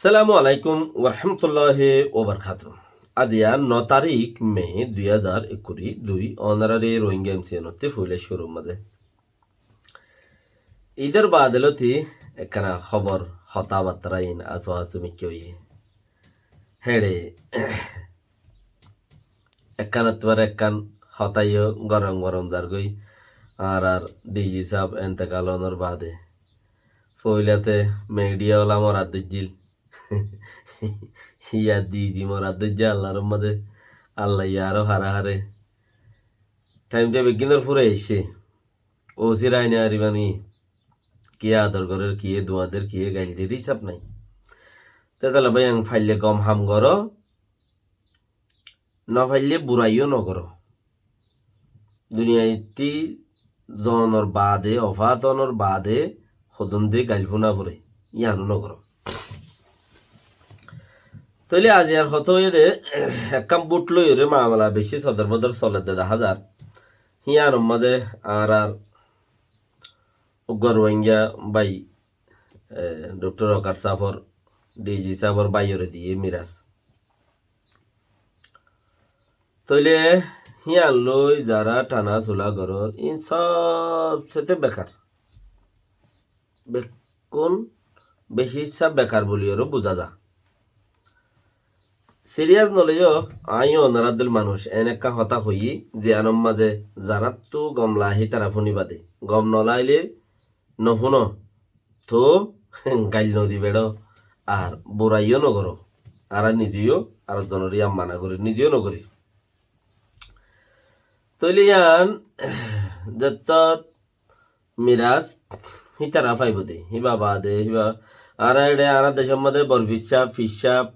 সালামু আলাইকুম ওরহামতুল্লাহি ওবরকাতুহ। আজিয়া 9 তারিখ মে 2021 অনারারি রোহিঙ্গা এমসিএনতে ফুলে শুরু মাঝে ঈদের বাদলতি একখানা খবর হতাবার্তারাইন আসো আসুমি কেউ হেড়ে একখানাতবার একখান হতাইও গরম গরম যার গই আর ডিজি সাহেব এন্তেকালনের বাদে ফইলাতে মিডিয়া ওলা মরা দিল ইয়া দিজি মরা দিজ্জা আল্লাহর মাঝে আল্লাহ ইয়ারও হারে টাইমটা বিজ্ঞানের ফুরে এসে ও সিরাইনে আরিবানি কে আদর ঘরের কিয়ে দোয়াদের কিয়ে গাইল দিয়ে হিসাব নাই তেতালা ভাই আং ফাইলে গম হাম গর ন ফাইলে বুড়াইও নগর দুনিয়াটি জনর বাদে অফাতনর বাদে সদন দিয়ে গাইল ফুনা পরে ইয়ানো নগর তৈলে আজ আর কত হয়ে একখান বুট লই রে মামলা বেশি সদর বদর চলে দেখা যার হিয়ার মাঝে আর উগ্র রোহিঙ্গা বাই ডক্টর অকার সাফর ডিজি সাফর বাইরে দিয়ে মিরাজ তৈলে হিয়ার লই যারা টানা চোলা ঘর ইন সব সাথে বেকার কোন বেশি ইচ্ছা বেকার বলিও বোঝা যা সিরিয়াস নলেজও আইও অনারাদুল মানুষ এনেকা হতা হই যে আনম মাঝে যারা তো গমলা আহি তারা ফোনি বাদে গম নলাইলে নহুন তো গাইল নদী বেড় আর বুড়াইও নগর আর নিজেও আর জনরিয়া মানা করি নিজেও নগরি তৈলে ইয়ান যত মিরাজ হিতারা ফাইব দে হিবা বাদে হিবা আর আর দেশের মধ্যে বরফিসাব ফিসাব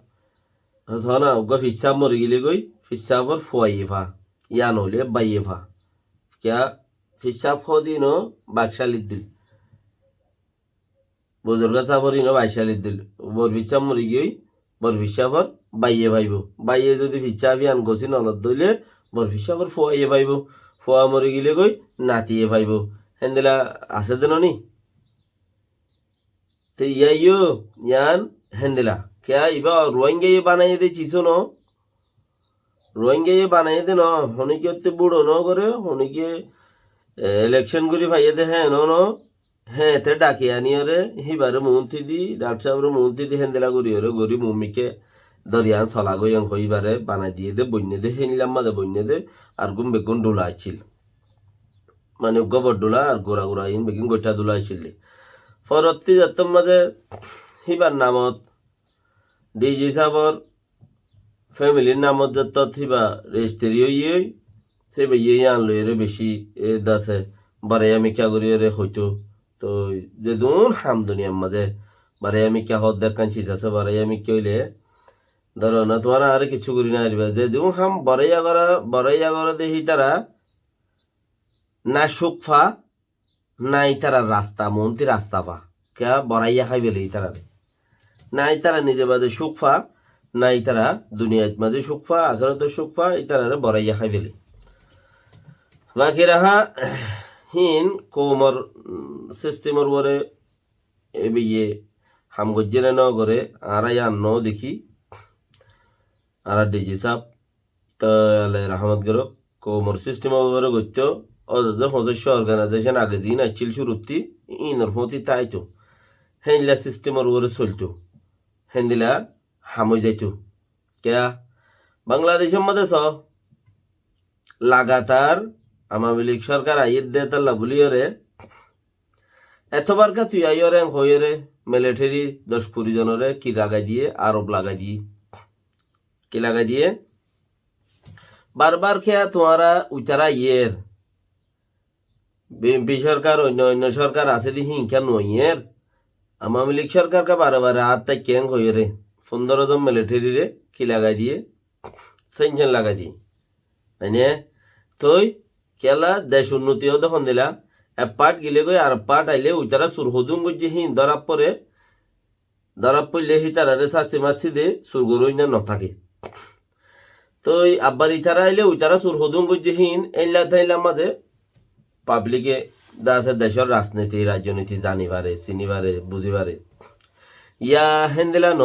না ওগা ফিসাব মরে গেলে গই ফিসাবর ফুয়াইয়ে ফা ইয়া নলে বাইয়ে ফা क्या ফিসাব ফদিন বাকশালিত দিল বুজুর্গ সাফরিন বাইশালিত দিল বর ফিসাব মরে গই বর ফিসাবর বাইয়ে ভাইব বাইয়ে যদি ফিসাবি আন গছি নলত দইলে বর ফিসাবর ফুয়াইয়ে ভাইব ফুয়া মরে গেলে গই নাতিয়ে ভাইব হেন্দিলা আছে দেন নি তো ইয়াইও ইয়ান হেন্দিলা क्या इबा रोहिंग्या ये बनाए दे चीजों नो रोहिंग्या ये बनाए दे नो होने के उत्ते बूढ़ो नो करे होने के इलेक्शन गुरी भाई दे हैं नो हैं ते डाके आनी अरे ही बारे मुंती दी डॉक्टर साहब रे मुंती दी हेंदला गुरी अरे गुरी मुम्मी के दरियान सलागो यंग कोई बारे बना दिए दे बुन्ने दे हेंगलाम्मा दे बुन्ने दे आर्गुम बेगुन डुला चिल माने गबर डुला और गोरा गोरा इन बेगिन गोटा डुला चिल्ली फरत्ती जत्तम मजे ही बार नामत ডিজি সাবর ফ্যামিলির নামত যত থিবা রেজিস্ট্রি ইয়ে সেই ইয়ে আনলো এর বেশি এ দাসে বারে আমি কে করি রে হইতো তো যে দুন হাম দুনিয়ার মাঝে বারে আমি কে হদ দেখান চিজ আছে বারে আমি কইলে ধরো না তোমার আর কিছু করি না আইবা যে দুন হাম বড়াইয়া করে দেখি তারা না সুখফা নাই তারা রাস্তা মন্ত্রী রাস্তা পা কে বড়াইয়া খাইবে তারা নাই তারা নিজে বাদে সুখফা নাই তারা দুনিয়াত মাঝে সুখফা আখেরাতে সুখফা ইতারা বড়াইয়া খাই ফেলে বাকি রাহা হিন কোমর সিস্টেমর ওরে এবিয়ে হাম গজ্জেনে ন করে আরাই আন্ন দেখি আর ডিজি সাপ তাহলে রহমত গেল কোমর সিস্টেমর ওরে গত্য অযথা সদস্য অর্গানাইজেশন আগে দিন আসছিল শুরুতি ইনর ফতি তাইতো হেনলা সিস্টেমর ওরে চলতো হেন্দিলা হামই যাইতো কেয়া বাংলাদেশের মধ্যে লাগাতার আওয়ামী লীগ সরকার আইয়ের দে তাল্লা বলিয়রে এতবার কা তুই আইয়রে হইরে মিলিটারি 10-20 জনরে কি লাগাই দিয়ে আরব লাগাই দিয়ে কি লাগাই দিয়ে বারবার খেয়া তোমারা উইতারা ইয়ের বিএনপি সরকার অন্য সরকার আছে দি হিংসা নইয়ের আওয়ামী লীগ সরকার কা বারে বারে হাত তাই ক্যাং হয়ে রে 15 জন মিলিটারি রে কি লাগাই দিয়ে সেনশন লাগাই দিয়ে মানে তুই কেলা দেশ উন্নতি ও দেখুন দিলা এক পাট গিলে গই আর পাট আইলে ওই তারা সুর হদুম গজ্জে হিন ধরাপ পড়লে হি তারা রে চাষি মাসি দে সুর গরুই না নথাকে তুই আব্বার ইতারা আইলে ওই তারা সুর হদুম গজ্জে হিন এলা থাইলা মাঝে পাবলিকে দেশের রাজনীতি রাজনীতি জানিবারে চিনিবারে বুঝিবারে ইয়া হেন্দিলা ন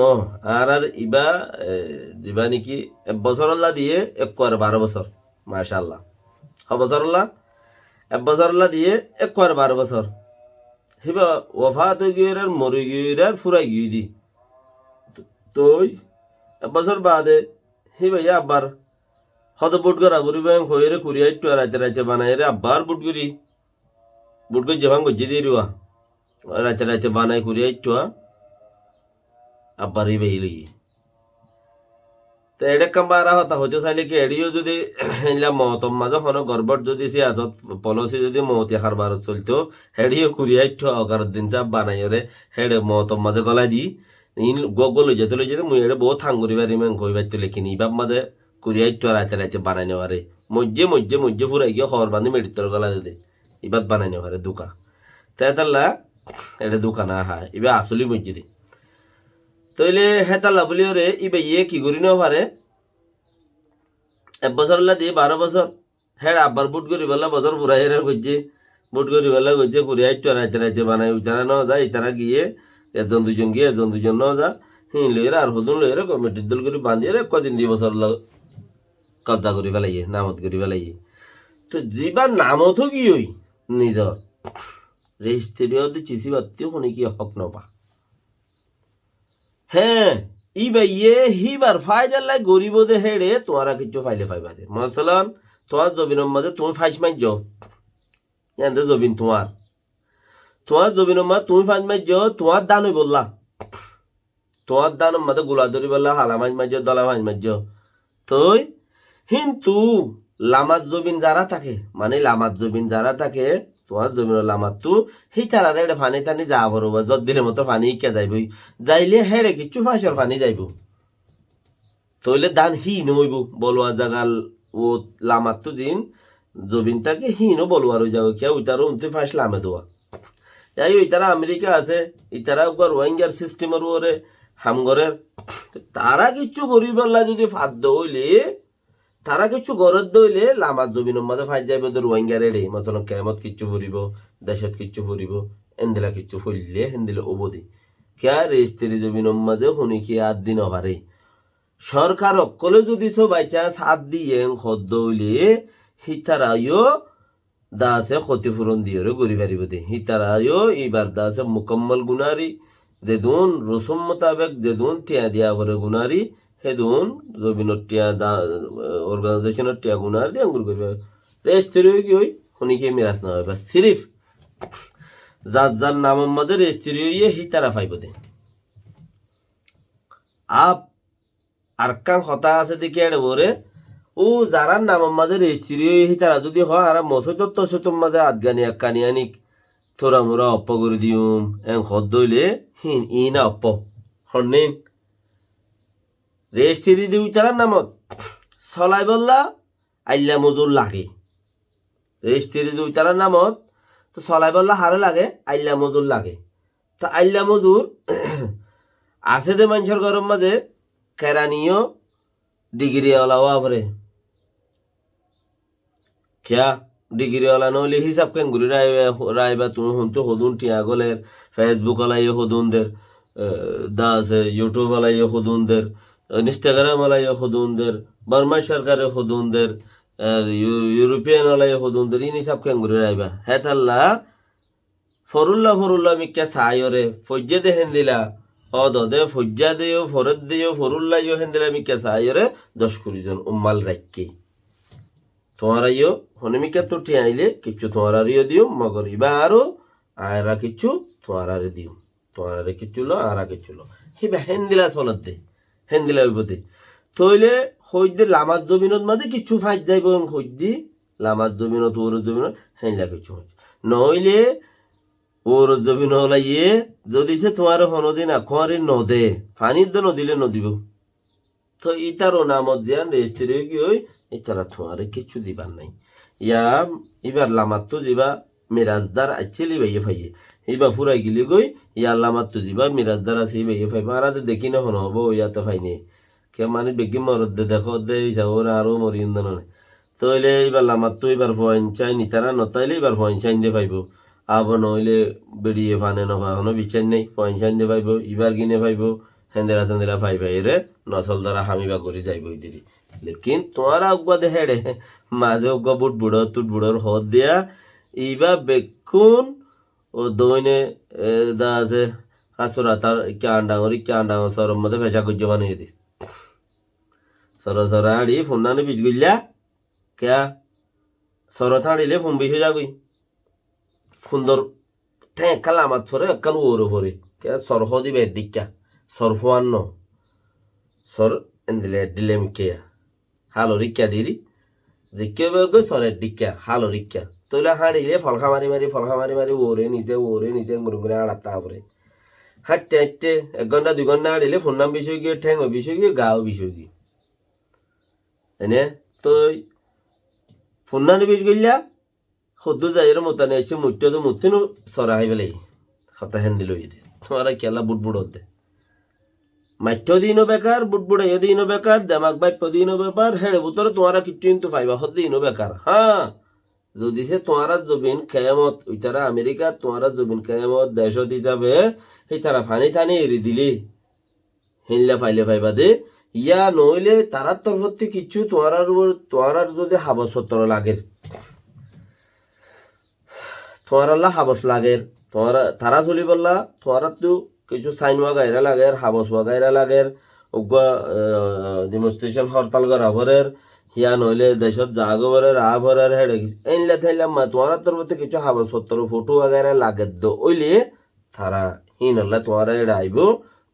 আর ইবা যিবা নেকি 1 বছরল্লা দিয়ে 12 বছর মাশাআল্লাহ 1 বছরল্লা দিয়ে 12 বছর হিবা ওফাত গিয়ে আর মরে গিয়ে আর ফুরাই গিয়ে দি তো 1 বছর বাদে হিবা ইয়া আব্বার হত বুট করা বুড়ি ব্যাং হয়ে কুড়িয়া একটু রাইতে রাইতে বানাই রে আব্বার বুট করি যেভান গজ্জি দিয়ে রিওয়া রাইতে রাইতে বানাই কুড়িয়া একটু আব্বার এই বেই লই তো এটা কাম্বারা হতা হইতে চাইলে কি এডিও যদি মহতম মাঝে কোনো গর্বট যদি সে আজত পলসি যদি মহতিয়া খারবার চলতো হেডিও কুড়িয়া একটু অকার দিন চাপ বানাই রে হেডে মহতম মাঝে গলাই দি ইন গগল লই যেতে মুই এটা বহুত থাঙ্গুরি বাড়ি মেন কই বাইতে লেখিনি ইবাব মাঝে কুড়িয়া একটু রাইতে রাইতে বানাই নেওয়ারে মজ্জে ফুরাই গিয়ে খবর বান্ধি মেডিতর গলা দে ইবাদ বানাই নেওয়ারে দোকা তাই তাল্লা এটা দোকান আহা ইবা আসলি মজ্জে দি তইলে হেতাল্লা বলি রে ইবে ইয়ে কি করি নেওয়া পারে 1 বছরলা দিয়ে 12 বছর হ্যাঁ আব্বার বুট করি বললা বছর পুরা হেরার করছে বুট করি বললা করছে কুড়িয়া একটু রাইতে রাইতে বানাই উচারা নেওয়া যায় ইতারা গিয়ে একজন দুজন গিয়ে একজন দুজন নেওয়া যা লইরা আর হদুন লইরা কমিটির দল করে বাঁধিয়ে রে কদিন 2 বছর কবজা করি ফেলাইয়ে নামত করি ফেলাইয়ে তো যিবার নামতো কি হই নিজর রেজিস্ট্রিও চিঠি বাত্তিও শুনি কি হক নপা হ্যাঁ ইবা ইয়ে হিবার ফাইদার লাই গরিব দে হেড়ে তোমারা কিছু ফাইলে ফাইবা দে মাসালান তোমার জমিনের মাঝে তুমি ফাইস মাইজ যাও এতে জমিন তোমার জমিনের মাঝে তুমি ফাইস মাইজ যাও তোমার দান হই বললা তোমার দান মাঝে গোলা ধরি বললা হালা মাইজ মাইজ দলা মাইজ মাইজ তুই কিন্তু লামাত জমিন যারা থাকে মানে লামাত জমিন যারা থাকে তোমার জমিনের লামাত তো সেই তারা এটা ফানি টানি যা বরব যত দিলে মতো ফানি ইকা যাইব যাইলে হেড়ে কিছু ফাঁসর ফানি যাইব তইলে দান হি নইব বলুয়া জাগাল ও লামাত তো জিন জমিনটাকে হিনো বলুয়ার হয়ে যাবে কে ওইটারও উনতে ফাঁস লামে দেওয়া এই ইতারা আমেরিকা আছে ইতারা রোহিঙ্গার সিস্টেমের ওরে হামগরের তারা কিচ্ছু গরিব যদি ফাদ্য হইলে তারা কিছু গরত দইলে লামার জমিনের মাঝে ফাই যাইব রোহিঙ্গা রেডে মতন কেমত কিচ্ছু ফুরিব দেশত কিচ্ছু ফুরিব এন্দিলা কিচ্ছু ফুরিলে হেন্দিলে অবধি কে রেজিস্ট্রি জমিনের মাঝে শুনি কি 8 দিন অভারে সরকার অকলে যদি সব বাইচা 7 দিয়ে খদ্দ হইলে হিতারাইও দাসে ক্ষতিপূরণ দিয়ে গরি পারিব দে হিতারাইও এইবার দাসে মুকম্মল গুনারি যেদুন রসম মোতাবেক যেদুন টিয়া দিয়া পরে গুনারি হেদুন জমিনের টিয়া অর্গানাইজেশনের টিয়া গুনার দিয়ে আঙ্গুর করবে রেজিস্ট্রি কি হই শুনি কি মিরাজ না হয় বা সিরিফ যার নামের মাঝে রেজিস্ট্রি হইয়ে হিতারা ফাইব দে আর কাং হতা আছে দেখি এটা বরে ও যারা নামের মাঝে রেজিস্ট্রি হই তারা যদি হয় আর মসজিদর তসতম মাঝে আদগানি আকানি আনিক থোড়া মোরা অপ্প করে দিউম এং হদ দইলে হিন ইনা অপ্প হন্নেন রেজিস্ট্রি দিউ তারা নামত চলাই বললা আইলা মজুর লাগে রেজিস্ট্রি দিউ তারা নামত তো চলাই বললা হারে লাগে আইলা মজুর লাগে তো আইলা মজুর আছে দে মানুষের গরম মাঝে কেরানিও ডিগ্রিওয়ালাও আভরে খেয়া ডিগ্রিওয়ালা নহলে হিসাব কেন ঘুরি রাইবা তুমি শুনতো সদুন টিয়া গলের ফেসবুক ওলাইও সদুনদের দা আছে ইউটিউব ওলাইও সদুনদের ইনস্টাগ্রাম ওলাইও সদুনদের বার্মা সরকারে সদুনদের ইউরোপিয়ান ওলাইও সদুনদের ইন হিসাব কেন ঘুরি রাইবা হে তাল্লা ফরুল্লা মিকা সায়রে ফজ্জে দে হেন্দিলা দে ফজ্জা দেও ফরত দেও ফরুল্লাইও হেন্দিলা মিকা সায়রে 10-20 জন উম্মাল রাখি তোমার আইও হনমিকা তো টি আইলে কিছু তোমার আরিও দিও মগর ইবা আরো আয়রা কিছু তোমার আরে দিও তোমার আরে কিছু লো আরা কিছু লো হিবা হেন্দিলা চলত দে হেন্দিলা হইব দে তইলে হইদে লামাজ জমিনত মাঝে কিছু ফাইজ যাইব হইদি লামাজ জমিনত ওর জমিনত হেন্দিলা কিছু ফাইজ নইলে ওর জমিন হলাইয়ে যদি সে তোমার হনদিন আখরি নদে ফানির দ নদিলে নদিব তো ইটারও নামত জিয়ান রেজিস্ট্রি কি হই এছাড়া তোমার কিছু দিবার নাই ইয়া এবার লামাত তো যাবা মিরাজদার আইছিলি বাইয়ে ফাইয়ে এইবা ফুরাই গিলি গই ইয়ার লামাত তো যাবা মিরাজদার আছে বাইয়ে ফাইবা আর দেখি না হন হবো ইয়াতে ফাইনে কে মানে বেগি মরদ দে দেখো দে ওরা আরো মরিন্দন তো এলে এইবার লামাত তো এবার ফয়েন চাই নিতারা নতাইলে এবার ফয়েন চাইন দে ফাইব আবার নইলে বেরিয়ে ফানে নফানো বিচার নেই পয়সান দিয়ে পাইব ইবার কিনে পাইব হেন্দেলা তেন্দেলা ফাই ফাই রে নসল দ্বারা হামিবা করে যাইব ইদিরি লেকিন তোমার আগুয়া দে হেড়ে মাঝে অজ্ঞা বুট বুড়ো তুট বুড়োর হদ দিয়া ইবা বেকুন ও দইনে দা আছে আসরা তার ইকা আন্ডাঙর সরম মধ্যে ফেসা করছে বানিয়ে দিস সর আড়ি ফোন নানে বিজ গইলা কেয়া সর থাড়িলে ফোন বিষ যাগুই সুন্দর ঠেঁ খালা আমার ফরে একখান ওরে ভরে কে সরহ দিবে ডিকা সরফান ন সর এন্দিলে দিলে মিকেয়া হালো রিক্কা দিদি যে কেউ গই সরের ডিকা হালো রিক্কা তইলে হাঁড়িলে ফলখা মারি মারি ওরে নিচে মুড়ে আড়াতা পরে হাঁটতে হাঁটতে 1 ঘন্টা 2 ঘন্টা হাঁড়িলে ফোন নাম বিষয় গিয়ে ঠ্যাং বিষয় গিয়ে গাও বিষয় গিয়ে এনে তুই ফোন নানি বিষ গইলা সদ্য যাইয়ের মতানে এসে মুঠতে তো মুঠিনো সরা হাই পেলাই হতা হ্যান্ডেল হয়ে দে তোমার খেলা বুট দে মাঠ্য দিনও বেকার বুট বুড়াইও দিনও বেকার দেমাক বাইপ্য দিনও ব্যাপার হেড়ে বুতরে তোমারা কিচ্ছু কিন্তু পাইবা হদ দিনও বেকার হ্যাঁ যদি সে তোমারা জবিন কেয়ামত ওই তারা আমেরিকা তোমারা জবিন কেয়ামত দেশত হিসাবে সেই তারা ফানি থানি এরি দিলি হিনলে ফাইলে ফাইবা দে ইয়া নইলে তারার তরফতে কিচ্ছু তোমার যদি হাবসপত্র লাগে তোমার আল্লাহ হাবস লাগের তারা চলি বললা তোমার তো কিছু সাইন ওয়াগাইরা লাগের হাবস ওয়াগাইরা লাগের উগা ডেমনস্ট্রেশন হরতাল করা ভরের হিয়া নইলে দেশত জাগবরের ভরের হেডে এইলা থাইলাম তোমার তরফতে কিছু হাবসপত্র ফটো ওয়াগাইরা লাগে দো ওইলে তারা হিন আল্লাহ তোমার এটা আইব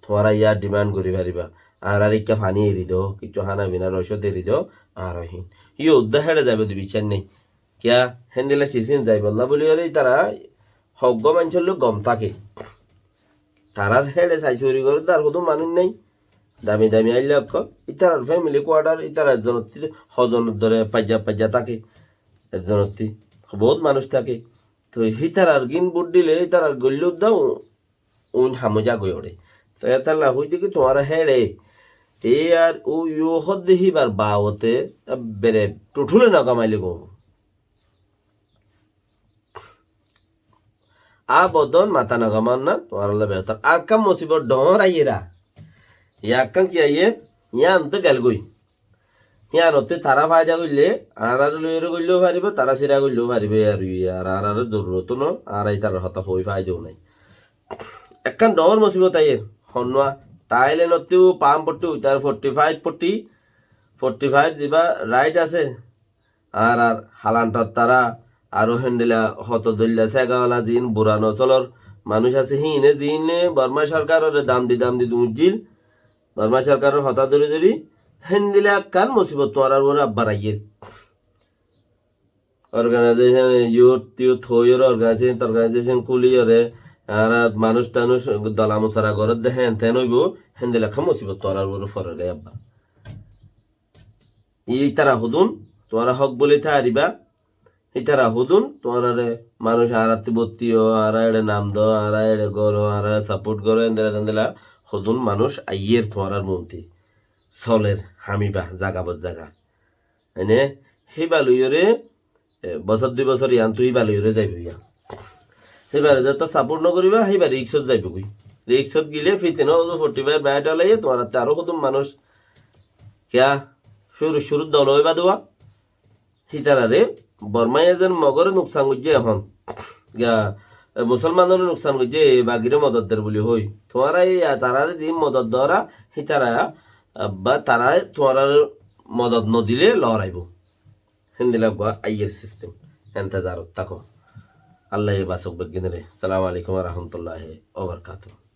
তোমারা ইয়ার ডিমান্ড করি পারিবা আর ইকা ফানি এরি দো কিছু হানা বিনা রসদ এরি দো আর হিন ইয়ে উদ্দা হেডে যাবে দু বিচার নেই কিয়া হেন্দিলা চিচিন যাই বললা বলি হলে তারা হজ্ঞ মানুষের লোক গম থাকে তারার হেডে চাই চুরি করে তার কোনো মানুষ নেই দামি আইলে অক্ষ ইতারার ফ্যামিলি কোয়ার্টার ইতারা একজনের হজনের ধরে পাইজা থাকে একজনের বহুত মানুষ থাকে তো হিতারার গিন বুট দিলে তারা গল্য দাও উন হামজা গই ওড়ে তো এতাল্লা হই দেখি তোমার হেডে এই আর ও ইউ হদ দেহিবার বাওতে বেড়ে টুঠুলে না কামাইলে গো বদন মাথা নগামান না তোমার বেহতার আর কাম মুসিবত ডর আইয়েরা ইয়াকান কি আইয়ে ইয়া আনতে গেল গই ইয়া নতে তারা ফায়দা করলে আর লইরে করলেও পারিব তারা সিরা করলেও পারিবে আর জরুরত ন আর এই তার হতা হই ফায়দাও নাই একখান ডর মুসিবত আইয়ের হন্যা তাইলে নতেও পাম পট্টি তার 45 যা রাইট আছে আর হালান্টার তারা আরো হ্যান্ডেলা হত দল্লা সেগাওয়ালা জিন বুড়া নচলর মানুষ আছে হিনে জিনে বর্মা সরকারের দাম দি দুজিল বর্মা সরকারের হতা ধরি হ্যান্ডেলা কান মুসিবত তোমার আর ওরা আব্বার আইয়ের অর্গানাইজেশন ইউথ হইয়ের অর্গানাইজেশন কুলিয়রে আর মানুষ টানুষ দলা মুসারা ঘরত দেখেন তেন হইব হ্যান্ডেলা খা মুসিবত তোমার আর ওর ফরে আব্বা এই তারা হুদুন তোমারা হক বলে থারিবা ইতারা হুদুন তোমার মানুষ আরাতে বত্তিও আরা এড়ে নাম দো আরা এড়ে গরো আরা সাপোর্ট করো এন্দেলা হুদুন মানুষ আইয়ের তোমার মন্ত্রী সলের হামিবা জাগা এনে সেই বালুইরে বছর 2 বছর ইয়ান তুই বালুইরে যাইব ইয়া সেইবারে যত সাপোর্ট নকরিবা সেইবারে রিক্সত যাইব কই রিক্সত গিলে ফিতেন 45 ব্যাট হলাই তোমার আরো হুদুন মানুষ কিয়া শুরু দল হইবা দেওয়া হিতারারে বর্মায় যেন মগরে নোকসান করছে এখন গা মুসলমানের নোকসান করছে বাগিরে মদত দের বলি হই তোমারা এই তারারে যে মদত দেওয়া হিতারা বা তারা তোমার মদত নদিলে লড়াইব হিন্দিলা আইয়ের সিস্টেম এন্তেজারত থাকো আল্লাহ বাসক বিজ্ঞানের সালাম আলাইকুম রহমতুল্লাহ ওবরকাতুহ